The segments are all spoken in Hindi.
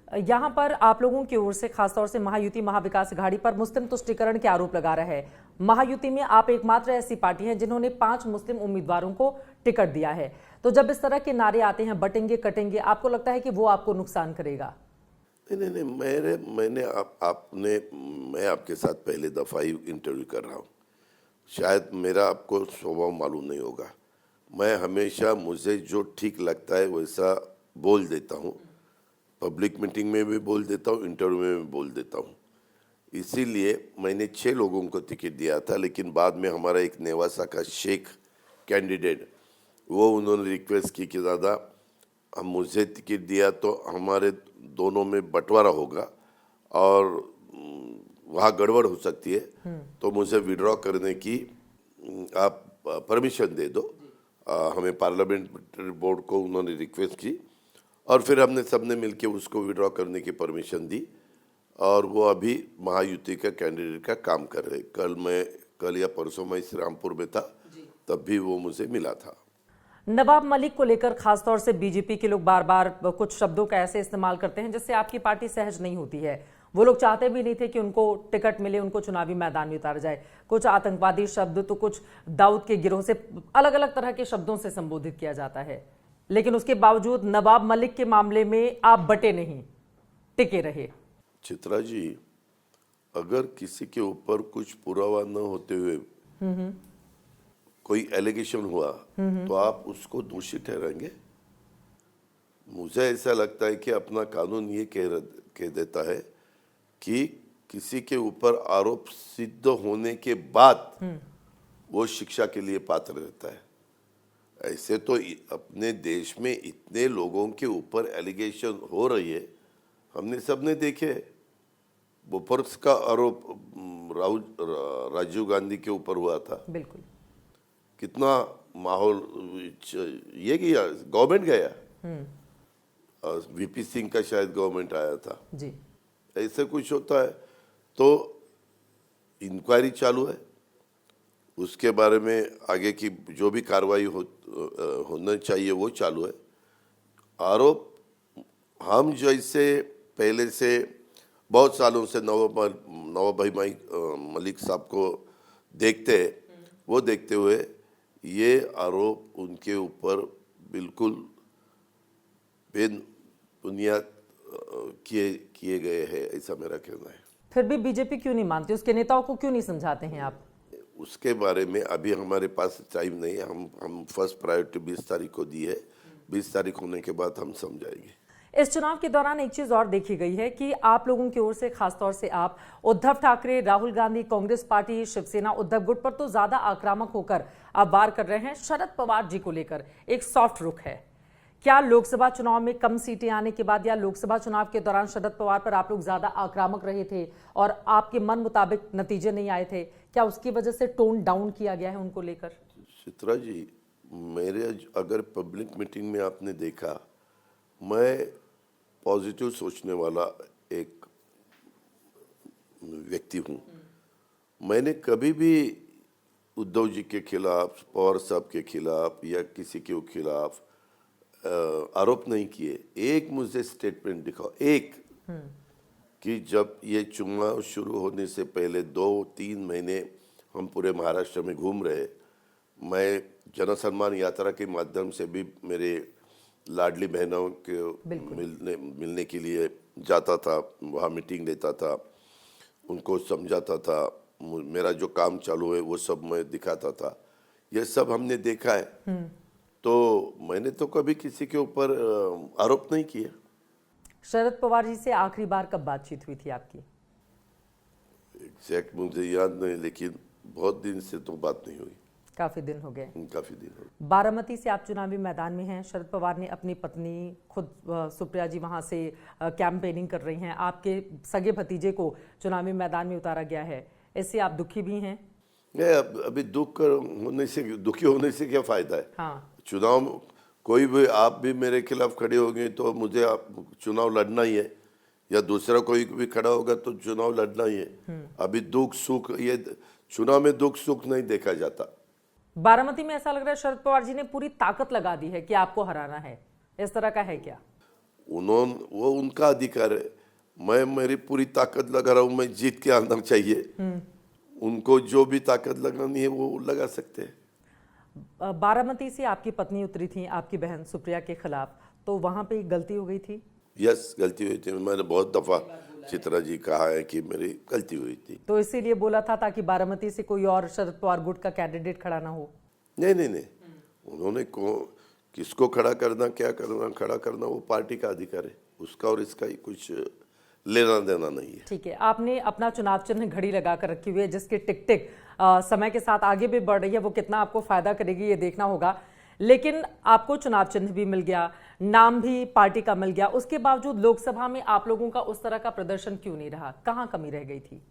यहाँ पर आप लोगों की ओर से खासतौर से महायुति महाविकास अघाड़ी पर मुस्लिम तुष्टीकरण के आरोप लगा रहा है। महायुति में आप एकमात्र ऐसी पार्टी है जिन्होंने 5 मुस्लिम उम्मीदवारों को टिकट दिया है। तो जब इस तरह के नारे आते हैं बटेंगे कटेंगे, आपको लगता है कि वो आपको नुकसान करेगा? नहीं नहीं मैं आपके साथ पहले दफ़ा ही इंटरव्यू कर रहा हूँ। शायद मेरा आपको स्वभाव मालूम नहीं होगा। मैं हमेशा मुझे जो ठीक लगता है वैसा बोल देता हूँ। पब्लिक मीटिंग में भी बोल देता हूँ, इंटरव्यू में भी बोल देता हूँ। इसीलिए मैंने 6 लोगों को टिकट दिया था, लेकिन बाद में हमारा एक नेवासा का शेख कैंडिडेट उन्होंने रिक्वेस्ट की कि दादा हम मुझे टिकट दिया तो हमारे दोनों में बंटवारा होगा और वहाँ गड़बड़ हो सकती है, तो मुझे विड्रॉ करने की आप परमिशन दे दो। हमें पार्लियामेंट्री बोर्ड को उन्होंने रिक्वेस्ट की और फिर हमने सबने मिलके उसको विड्रॉ करने की परमिशन दी और वो अभी महायुति का कैंडिडेट का काम कर रहे। कल या परसों मैं श्रीरामपुर में था, तब भी वो मुझे मिला था। नवाब मलिक को लेकर खासतौर से बीजेपी के लोग बार बार कुछ शब्दों का ऐसे इस्तेमाल करते हैं जिससे आपकी पार्टी सहज नहीं होती है। वो लोग चाहते भी नहीं थे कि उनको टिकट मिले, उनको चुनावी मैदान में उतारा जाए। कुछ आतंकवादी शब्द तो कुछ दाऊद के गिरोह से अलग अलग तरह के शब्दों से संबोधित किया जाता है, लेकिन उसके बावजूद नवाब मलिक के मामले में आप बटे नहीं, टिके रहे। चित्रा जी, अगर किसी के ऊपर कुछ पुरावा न होते हुए कोई एलिगेशन हुआ तो आप उसको दोषी ठहराएंगे? मुझे ऐसा लगता है कि अपना कानून ये कह देता है कि किसी के ऊपर आरोप सिद्ध होने के बाद वो शिक्षा के लिए पात्र रहता है। ऐसे तो अपने देश में इतने लोगों के ऊपर एलिगेशन हो रही है, हमने सबने देखे। बोफोर्स का आरोप राजीव गांधी के ऊपर हुआ था। बिल्कुल। कितना माहौल ये किया, गवर्नमेंट गया, वीपी सिंह का शायद गवर्नमेंट आया था जी। ऐसे कुछ होता है तो इंक्वायरी चालू है, उसके बारे में आगे की जो भी कार्रवाई होना चाहिए वो चालू है। आरोप हम जैसे पहले से बहुत सालों से नवाब भाई मलिक साहब को देखते हैं, वो देखते हुए ये आरोप उनके ऊपर बिल्कुल बेबुनियाद किए गए हैं, ऐसा मेरा कहना है। फिर भी बीजेपी क्यों नहीं मानती? उसके नेताओं को क्यों नहीं समझाते हैं आप? उसके बारे में अभी हमारे पास टाइम नहीं है। हम फर्स्ट प्रायोरिटी 20 तारीख को दी है। 20 तारीख होने के बाद हम समझाएंगे। इस चुनाव के दौरान एक चीज और देखी गई है कि आप लोगों की ओर से, खासतौर से आप, उद्धव ठाकरे, राहुल गांधी, कांग्रेस पार्टी, शिवसेना, उद्धव गुट पर तो ज्यादा आक्रामक होकर आप वार कर रहे हैं। शरद पवार जी को लेकर एक सॉफ्ट रुख है। क्या लोकसभा चुनाव में कम सीटें आने के बाद या लोकसभा चुनाव के दौरान शरद पवार पर आप लोग ज्यादा आक्रामक रहे थे और आपके मन मुताबिक नतीजे नहीं आए थे? क्या उसकी वजह से टोन डाउन किया गया है उनको लेकर? चित्रा जी, मेरे अगर पब्लिक मीटिंग में आपने देखा, मैं पॉजिटिव सोचने वाला एक व्यक्ति हूँ। मैंने कभी भी उद्धव जी के खिलाफ, पवार साहब के खिलाफ या किसी के खिलाफ आरोप नहीं किए। एक मुझे स्टेटमेंट दिखाओ, एक, कि जब ये चुनाव शुरू होने से पहले 2-3 महीने हम पूरे महाराष्ट्र में घूम रहे, मैं जन सम्मान यात्रा के माध्यम से भी मेरे लाडली बहनों के मिलने के लिए जाता था, वहाँ मीटिंग लेता था, उनको समझाता था, मेरा जो काम चालू है वो सब मैं दिखाता था। ये सब हमने देखा है, तो मैंने तो कभी किसी के ऊपर आरोप नहीं किया। शरद पवार जी से आखिरी बार कब बातचीत हुई थी आपकी? एग्जैक्ट मुझे याद नहीं, लेकिन बहुत दिन से तो बात नहीं हुई। काफी दिन हो गए। काफी दिन हो गए। बारामती से आप चुनावी मैदान में हैं। शरद पवार ने अपनी पत्नी, खुद सुप्रिया जी वहां से कैंपेनिंग कर रही हैं। आपके सगे भतीजे को चुनावी मैदान में उतारा गया है, इससे आप दुखी भी हैं? अभी दुखी होने से क्या फायदा है? हाँ। चुनाव कोई भी, आप भी मेरे खिलाफ खड़े होंगे तो मुझे चुनाव लड़ना ही है, या दूसरा कोई भी खड़ा होगा तो चुनाव लड़ना ही है। अभी दुख सुख, ये चुनाव में दुख सुख नहीं देखा जाता। बारामती में ऐसा लग रहा है शरद पवार जी ने पूरी ताकत लगा दी है कि आपको हराना है, इस तरह का है क्या? वो उनका अधिकार है। मैं मेरी पूरी ताकत लगा रहा हूँ, मैं जीत के आना चाहिए। उनको जो भी ताकत लगानी है वो लगा सकते हैं। बारामती से आपकी पत्नी उतरी थी आपकी बहन सुप्रिया के खिलाफ, तो वहां पे गलती हो गई थी? यस, गलती हुई थी। मैंने बहुत दफा चित्रा जी कहा है कि मेरी गलती हुई थी। तो इसीलिए बोला था ताकि बारामती से कोई और शरद पवार गुट का कैंडिडेट खड़ा ना हो? नहीं, उन्होंने किसको खड़ा करना, क्या करना, खड़ा करना वो पार्टी का अधिकार है, उसका और इसका ही कुछ लेना देना नहीं है। ठीक है, आपने अपना चुनाव चिन्ह घड़ी लगा कर रखी हुई है जिसकी टिक टिक समय के साथ आगे भी बढ़ रही है, वो कितना आपको फायदा करेगी ये देखना होगा। लेकिन आपको चुनाव चिन्ह भी मिल गया, नाम भी पार्टी का मिल गया, उसके बावजूद लोकसभा में आप लोगों का उस तरह का प्रदर्शन क्यों नहीं रहा? कहाँ कमी रह गई थी?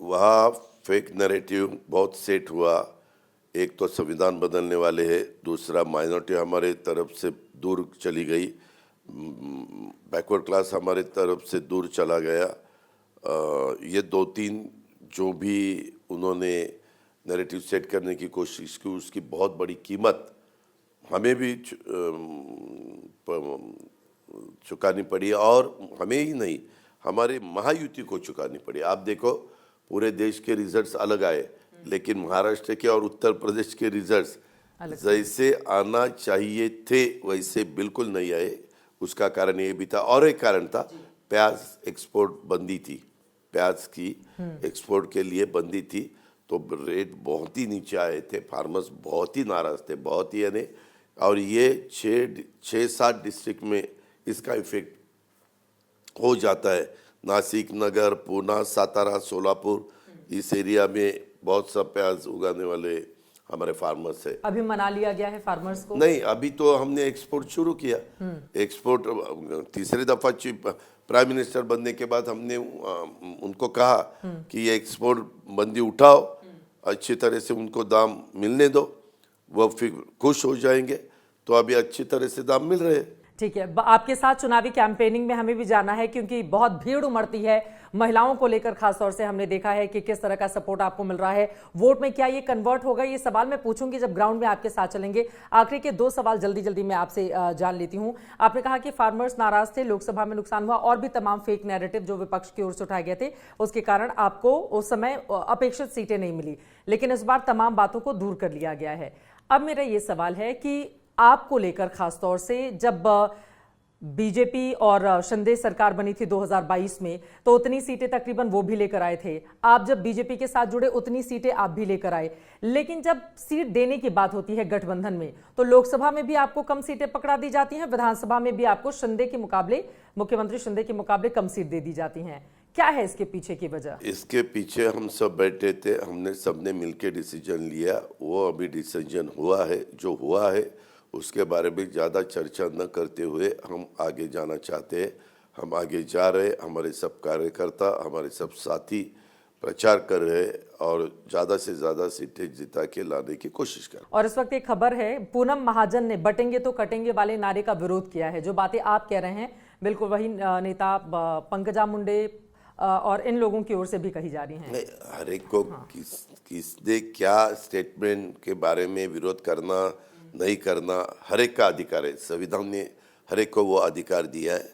वहाँ फेक नैरेटिव बहुत सेट हुआ। एक तो संविधान बदलने वाले हैं, दूसरा माइनॉरिटी हमारे तरफ से दूर चली गई, बैकवर्ड क्लास हमारे तरफ से दूर चला गया। ये 2-3 जो भी उन्होंने नैरेटिव सेट करने की कोशिश की, उसकी बहुत बड़ी कीमत हमें भी चुकानी पड़ी, और हमें ही नहीं, हमारे महायुति को चुकानी पड़ी। आप देखो, पूरे देश के रिजल्ट्स अलग आए, लेकिन महाराष्ट्र के और उत्तर प्रदेश के रिजल्ट्स जैसे आना चाहिए थे वैसे बिल्कुल नहीं आए। उसका कारण ये भी था, और एक कारण था, प्याज एक्सपोर्ट बंदी थी, प्याज की एक्सपोर्ट के लिए बंदी थी, तो रेट बहुत ही नीचे आए थे, फार्मर्स बहुत ही नाराज थे, बहुत ही, यानी, और ये 6-7 डिस्ट्रिक्ट में इसका इफेक्ट हो जाता है। नासिक, नगर, पूना, सातारा, सोलापुर, इस एरिया में बहुत सा प्याज उगाने वाले हमारे फार्मर्स है। अभी मना लिया गया है फार्मर्स को? नहीं, अभी तो हमने एक्सपोर्ट शुरू किया। एक्सपोर्ट तीसरे दफा प्राइम मिनिस्टर बनने के बाद हमने उनको कहा कि ये एक्सपोर्ट बंदी उठाओ, अच्छी तरह से उनको दाम मिलने दो, वो फिर खुश हो जाएंगे। तो अभी अच्छी तरह से दाम मिल रहे हैं। ठीक है, आपके साथ चुनावी कैंपेनिंग में हमें भी जाना है, क्योंकि बहुत भीड़ उमड़ती है महिलाओं को लेकर, खासतौर से हमने देखा है कि किस तरह का सपोर्ट आपको मिल रहा है। वोट में क्या ये कन्वर्ट होगा, ये सवाल मैं पूछूंगी जब ग्राउंड में आपके साथ चलेंगे। आखिरी के 2 सवाल जल्दी मैं आपसे जान लेती हूं। आपने कहा कि फार्मर्स नाराज थे, लोकसभा में नुकसान हुआ, और भी तमाम फेक नैरेटिव जो विपक्ष की ओर से उठाए गए थे, उसके कारण आपको उस समय अपेक्षित सीटें नहीं मिली, लेकिन इस बार तमाम बातों को दूर कर लिया गया है। अब मेरा ये सवाल है कि आपको लेकर, खासतौर से जब बीजेपी और शिंदे सरकार बनी थी 2022 में, तो उतनी सीटें तकरीबन वो भी लेकर आए थे। आप जब बीजेपी के साथ जुड़े, उतनी सीटें आप भी लेकर आए, लेकिन जब सीट देने की बात होती है गठबंधन में, तो लोकसभा में भी आपको कम सीटें पकड़ा दी जाती हैं, विधानसभा में भी आपको शिंदे के मुकाबले, मुख्यमंत्री शिंदे के मुकाबले कम सीट दे दी जाती हैं। क्या है इसके पीछे की वजह? इसके पीछे हम सब बैठे थे, हमने सबने मिलकर डिसीजन लिया। वो अभी डिसीजन हुआ है, जो हुआ है उसके बारे में ज़्यादा चर्चा न करते हुए हम आगे जाना चाहते हैं। हम आगे जा रहे, हमारे सब कार्यकर्ता, हमारे सब साथी प्रचार कर रहे हैं और ज़्यादा से ज़्यादा सीटें जिता के लाने की कोशिश कर। और इस वक्त एक खबर है, पूनम महाजन ने बटेंगे तो कटेंगे वाले नारे का विरोध किया है। जो बातें आप कह रहे हैं, बिल्कुल वही नेता पंकजा मुंडे और इन लोगों की ओर से भी कही जा रही हैं। हर एक को किसने क्या स्टेटमेंट के बारे में विरोध करना नहीं करना, हर एक का अधिकार है। संविधान ने हर एक को वो अधिकार दिया है,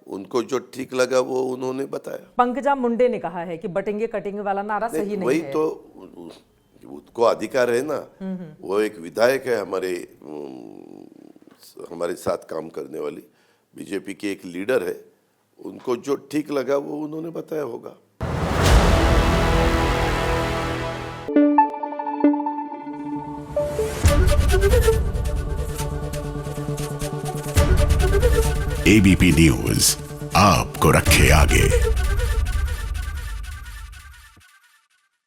उनको जो ठीक लगा वो उन्होंने बताया। पंकजा मुंडे ने कहा है कि बटेंगे कटेंगे वाला नारा सही नहीं वही है। तो उसको अधिकार है ना, वो एक विधायक है, हमारे साथ काम करने वाली बीजेपी की एक लीडर है, उनको जो ठीक लगा वो उन्होंने बताया होगा। एबीपी न्यूज आपको रखे आगे।